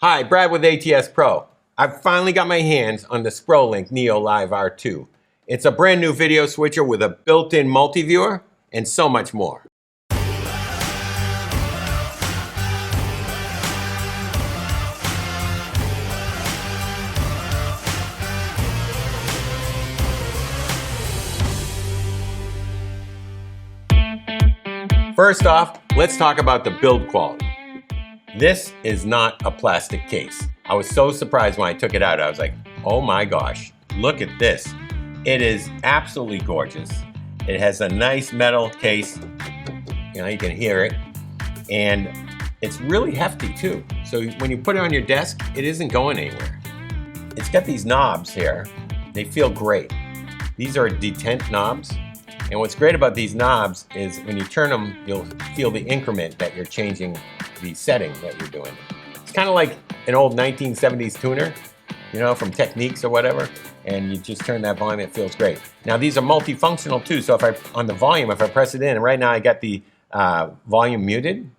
Hi, Brad with ATS-Pro. I've finally got my hands on the Sprolink NeoLIVE R2. It's a brand new video switcher with a built-in multiviewer and so much more. First off, let's talk about the build quality. This is not a plastic case. I was so surprised when I took it out. I was like, oh my gosh, look at this. It is absolutely gorgeous. It has a nice metal case. You know, you can hear it. And it's really hefty too. So when you put it on your desk, it isn't going anywhere. It's got these knobs here. They feel great. These are detent knobs. And what's great about these knobs is when you turn them, you'll feel the increment that you're changing the setting that you're doing. It's kind of like an old 1970s tuner, you know, from Techniques or whatever, and you just turn that volume, it feels great. Now these are multifunctional too, so if on the volume, if I press it in, and right now I got the volume muted.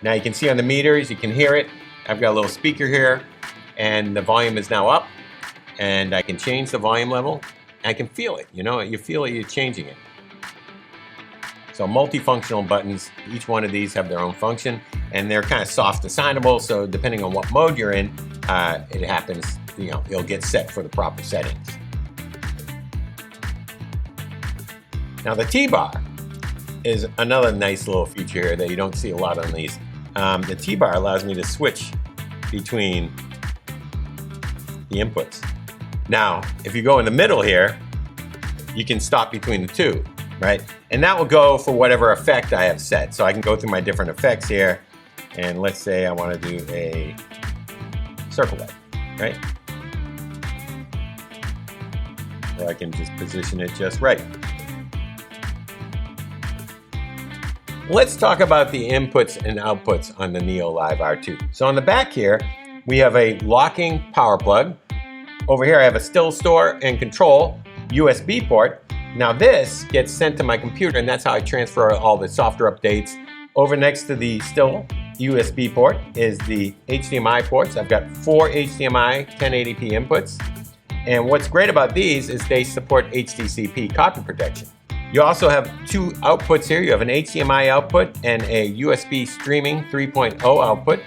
Now you can see on the meters, you can hear it. I've got a little speaker here, and the volume is now up, and I can change the volume level. I can feel it, you know, you feel it, you're changing it. So multifunctional buttons, each one of these have their own function, and they're kind of soft assignable, so depending on what mode you're in, it happens, you know, it'll get set for the proper settings. Now the TBar is another nice little feature here that you don't see a lot on these. The TBar allows me to switch between the inputs. Now, if you go in the middle here, you can stop between the two, right? And that will go for whatever effect I have set. So I can go through my different effects here, and let's say I want to do a circle light, right? Or I can just position it just right. Let's talk about the inputs and outputs on the NeoLIVE R2. So on the back here, we have a locking power plug. Over here I have a still store and control USB port. Now this gets sent to my computer, and that's how I transfer all the software updates. Over next to the still USB port is the HDMI ports. I've got 4 HDMI 1080p inputs. And what's great about these is they support HDCP copy protection. You also have 2 outputs here. You have an HDMI output and a USB streaming 3.0 output.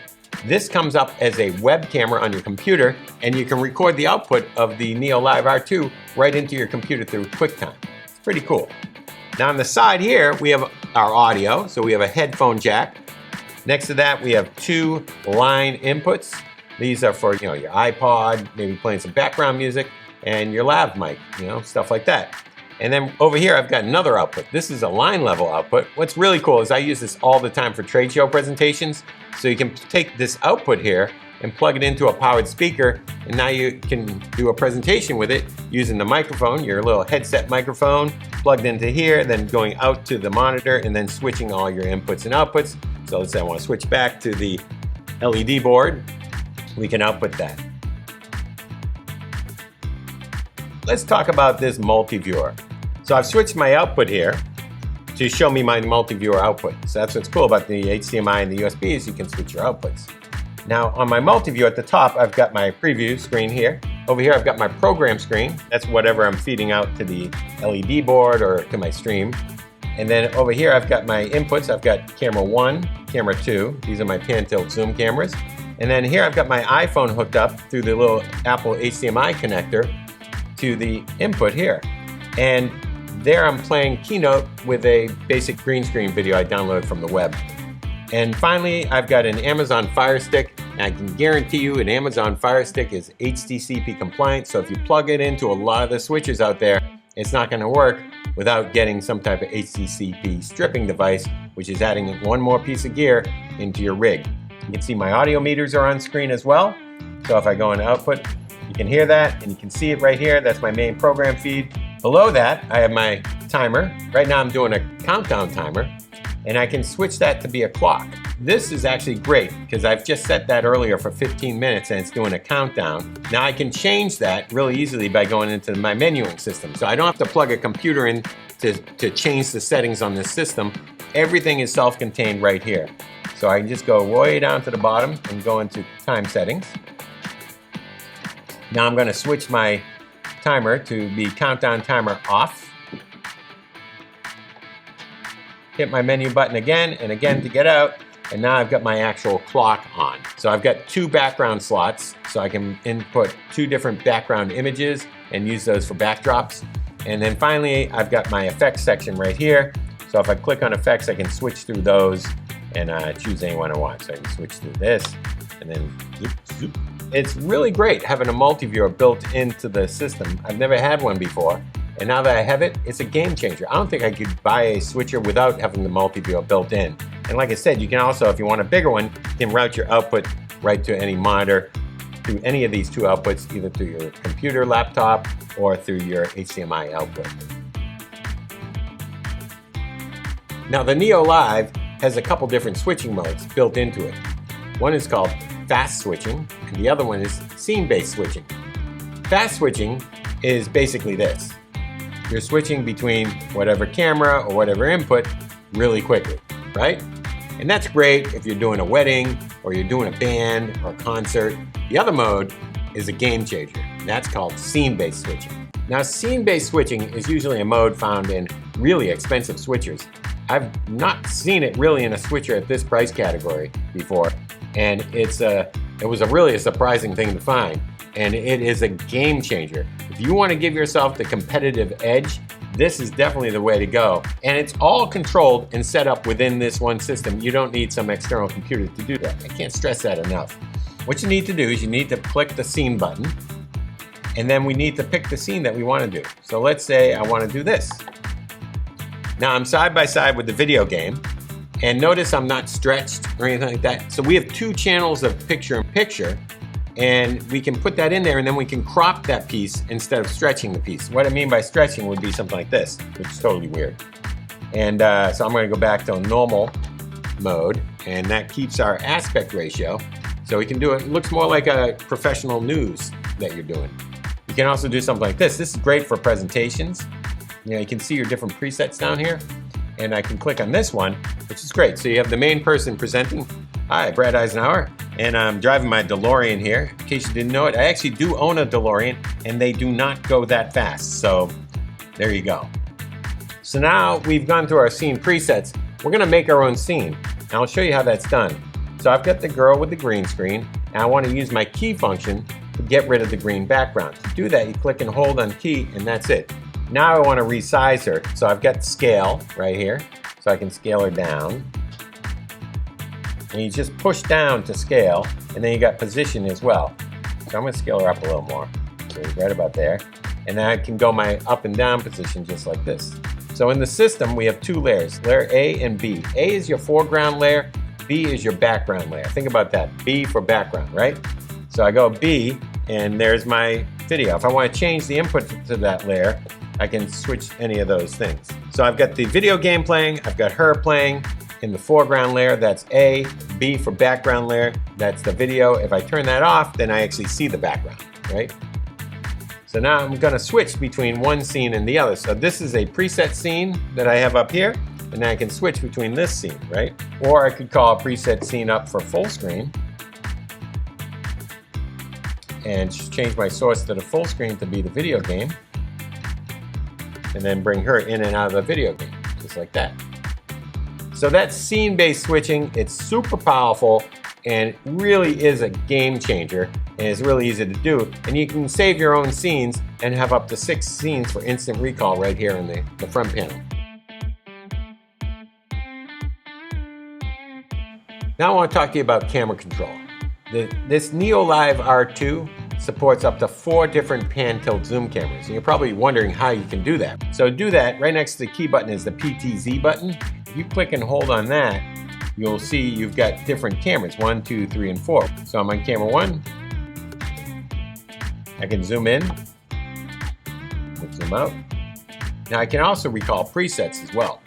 This comes up as a web camera on your computer, and you can record the output of the NeoLIVE R2 right into your computer through QuickTime. It's pretty cool. Now on the side here, we have our audio. So we have a headphone jack. Next to that, we have 2 line inputs. These are for, you know, your iPod, maybe playing some background music, and your lav mic, you know, stuff like that. And then over here, I've got another output. This is a line level output. What's really cool is I use this all the time for trade show presentations. So you can take this output here and plug it into a powered speaker, and now you can do a presentation with it using the microphone, your little headset microphone, plugged into here, then going out to the monitor, and then switching all your inputs and outputs. So let's say I want to switch back to the LED board. We can output that. Let's talk about this multiviewer. So I've switched my output here to show me my multiviewer output. So that's what's cool about the HDMI and the USB is you can switch your outputs. Now on my multiviewer at the top, I've got my preview screen here. Over here I've got my program screen. That's whatever I'm feeding out to the LED board or to my stream. And then over here I've got my inputs. I've got camera 1, camera 2. These are my pan tilt zoom cameras. And then here I've got my iPhone hooked up through the little Apple HDMI connector to the input here. And there I'm playing Keynote with a basic green screen video I downloaded from the web. And finally, I've got an Amazon Fire Stick, and I can guarantee you an Amazon Fire Stick is HDCP compliant, so if you plug it into a lot of the switches out there, it's not gonna work without getting some type of HDCP stripping device, which is adding one more piece of gear into your rig. You can see my audio meters are on screen as well. So if I go into output, you can hear that, and you can see it right here. That's my main program feed. Below that, I have my timer. Right now I'm doing a countdown timer, and I can switch that to be a clock. This is actually great because I've just set that earlier for 15 minutes and it's doing a countdown. Now I can change that really easily by going into my menuing system. So I don't have to plug a computer in to change the settings on this system. Everything is self-contained right here. So I can just go way down to the bottom and go into time settings. Now I'm going to switch my timer to be countdown timer off. Hit my menu button again and again to get out. And now I've got my actual clock on. So I've got 2 background slots, so I can input 2 different background images and use those for backdrops. And then finally, I've got my effects section right here. So if I click on effects, I can switch through those and choose any one I want. So I can switch through this and then zoop, zoop. It's really great having a multiviewer built into the system. I've never had one before. And now that I have it, it's a game changer. I don't think I could buy a switcher without having the multiviewer built in. And like I said, you can also, if you want a bigger one, you can route your output right to any monitor through any of these 2 outputs, either through your computer, laptop, or through your HDMI output. Now the NeoLIVE has a couple different switching modes built into it. One is called fast switching, and the other one is scene-based switching. Fast switching is basically this. You're switching between whatever camera or whatever input really quickly, right? And that's great if you're doing a wedding or you're doing a band or a concert. The other mode is a game changer. And that's called scene-based switching. Now, scene-based switching is usually a mode found in really expensive switchers. I've not seen it really in a switcher at this price category before, and it was really a surprising thing to find. And it is a game changer. If you want to give yourself the competitive edge, this is definitely the way to go. And it's all controlled and set up within this one system. You don't need some external computer to do that. I can't stress that enough. What you need to do is you need to click the scene button, and then we need to pick the scene that we want to do. So let's say I want to do this. Now I'm side by side with the video game, and notice I'm not stretched or anything like that. So we have 2 channels of picture-in-picture, and we can put that in there, and then we can crop that piece instead of stretching the piece. What I mean by stretching would be something like this, which is totally weird. And so I'm going to go back to normal mode, and that keeps our aspect ratio. So we can do it. It looks more like a professional news that you're doing. You can also do something like this. This is great for presentations. You can see your different presets down here, and I can click on this one, which is great. So you have the main person presenting. Hi, Brad Eisenhower, and I'm driving my DeLorean here. In case you didn't know it, I actually do own a DeLorean, and they do not go that fast. So there you go. So now we've gone through our scene presets. We're gonna make our own scene, and I'll show you how that's done. So I've got the girl with the green screen, and I want to use my key function to get rid of the green background. To do that, you click and hold on key, and that's it. Now I want to resize her. So I've got scale right here, so I can scale her down. And you just push down to scale, and then you got position as well. So I'm going to scale her up a little more. So right about there. And then I can go my up and down position just like this. So in the system, we have 2 layers, layer A and B. A is your foreground layer, B is your background layer. Think about that, B for background, right? So I go B, and there's my video. If I want to change the input to that layer, I can switch any of those things. So I've got the video game playing, I've got her playing in the foreground layer, that's A, B for background layer, that's the video. If I turn that off, then I actually see the background, right? So now I'm gonna switch between one scene and the other. So this is a preset scene that I have up here, and then I can switch between this scene, right? Or I could call a preset scene up for full screen and change my source to the full screen to be the video game, and then bring her in and out of the video game, just like that. So that's scene-based switching. It's super powerful and really is a game changer, and it's really easy to do. And you can save your own scenes and have up to 6 scenes for instant recall right here in the front panel. Now I want to talk to you about camera control. This NeoLIVE R2 supports up to 4 different pan tilt zoom cameras. And you're probably wondering how you can do that. So to do that, right next to the key button is the PTZ button. If you click and hold on that, you'll see you've got different cameras, 1, 2, 3, and 4. So I'm on camera 1. I can zoom in, zoom out. Now I can also recall presets as well.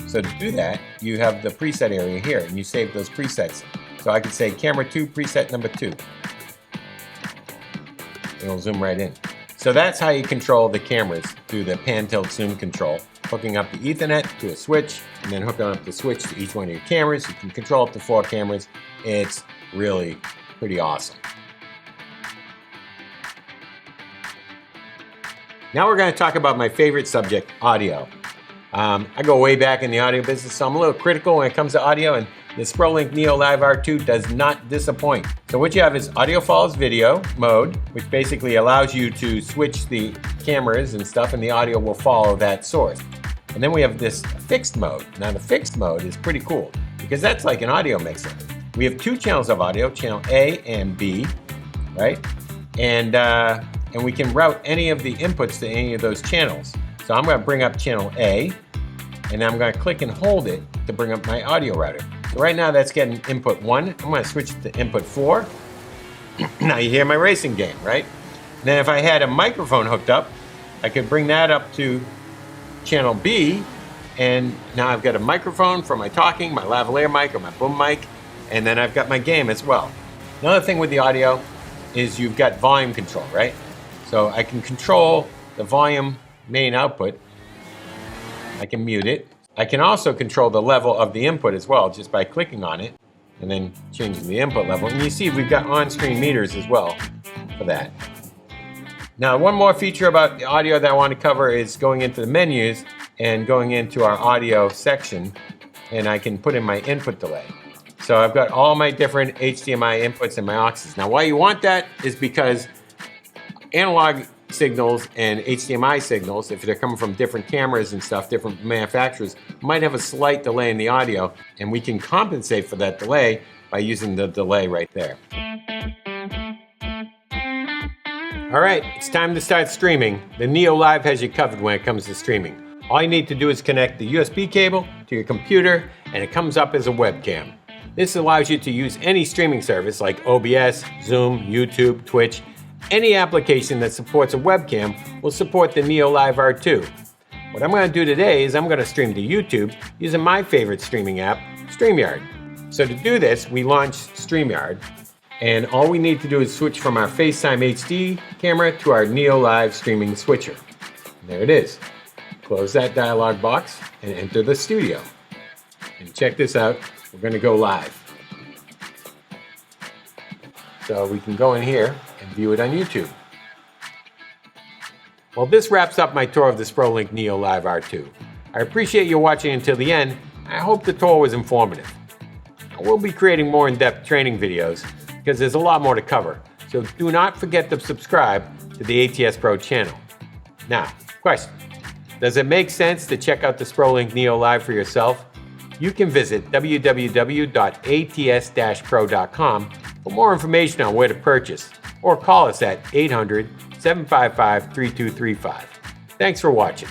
So to do that, you have the preset area here, and you save those presets. So I could say camera 2, preset number 2. It'll zoom right in. So that's how you control the cameras through the pan tilt zoom control. hooking up the Ethernet to a switch, and then hooking up the switch to each one of your cameras. You can control up to 4 cameras. It's really pretty awesome. Now we're going to talk about my favorite subject, audio. I go way back in the audio business, so I'm a little critical when it comes to audio, and the Sprolink NeoLIVE R2 does not disappoint. So what you have is audio follows video mode, which basically allows you to switch the cameras and stuff, and the audio will follow that source. And then we have this fixed mode. Now the fixed mode is pretty cool because that's like an audio mixer. We have 2 channels of audio, channel A and B, right? And we can route any of the inputs to any of those channels. So I'm going to bring up channel A, and I'm going to click and hold it to bring up my audio router. So right now that's getting input 1. I'm going to switch it to input 4. Now you hear my racing game, right? And then if I had a microphone hooked up, I could bring that up to channel B, and now I've got a microphone for my talking, my lavalier mic or my boom mic, and then I've got my game as well. Another thing with the audio is you've got volume control, right? So I can control the volume main output. I can mute it. I can also control the level of the input as well just by clicking on it and then changing the input level. And you see we've got on-screen meters as well for that. Now one more feature about the audio that I want to cover is going into the menus and going into our audio section, and I can put in my input delay. So I've got all my different HDMI inputs and my auxes. Now why you want that is because analog signals and HDMI signals, if they're coming from different cameras and stuff, different manufacturers, might have a slight delay in the audio, and we can compensate for that delay by using the delay right there. All right, it's time to start streaming. The NeoLIVE has you covered when it comes to streaming. All you need to do is connect the USB cable to your computer, and it comes up as a webcam. This allows you to use any streaming service like OBS, Zoom, YouTube, Twitch. Any application that supports a webcam will support the NeoLIVE R2. What I'm going to do today is I'm going to stream to YouTube using my favorite streaming app, StreamYard. So to do this, we launched StreamYard, and all we need to do is switch from our FaceTime HD camera to our NeoLIVE streaming switcher. And there it is. Close that dialog box and enter the studio. And check this out, we're going to go live. So we can go in here and view it on YouTube. Well, this wraps up my tour of the Sprolink NeoLIVE R2. I appreciate you watching until the end. I hope the tour was informative. I will be creating more in-depth training videos because there's a lot more to cover. So do not forget to subscribe to the ATS-Pro channel. Now, question. Does it make sense to check out the Sprolink NeoLIVE for yourself? You can visit www.ats-pro.com for more information on where to purchase, or call us at 800-755-3235. Thanks for watching.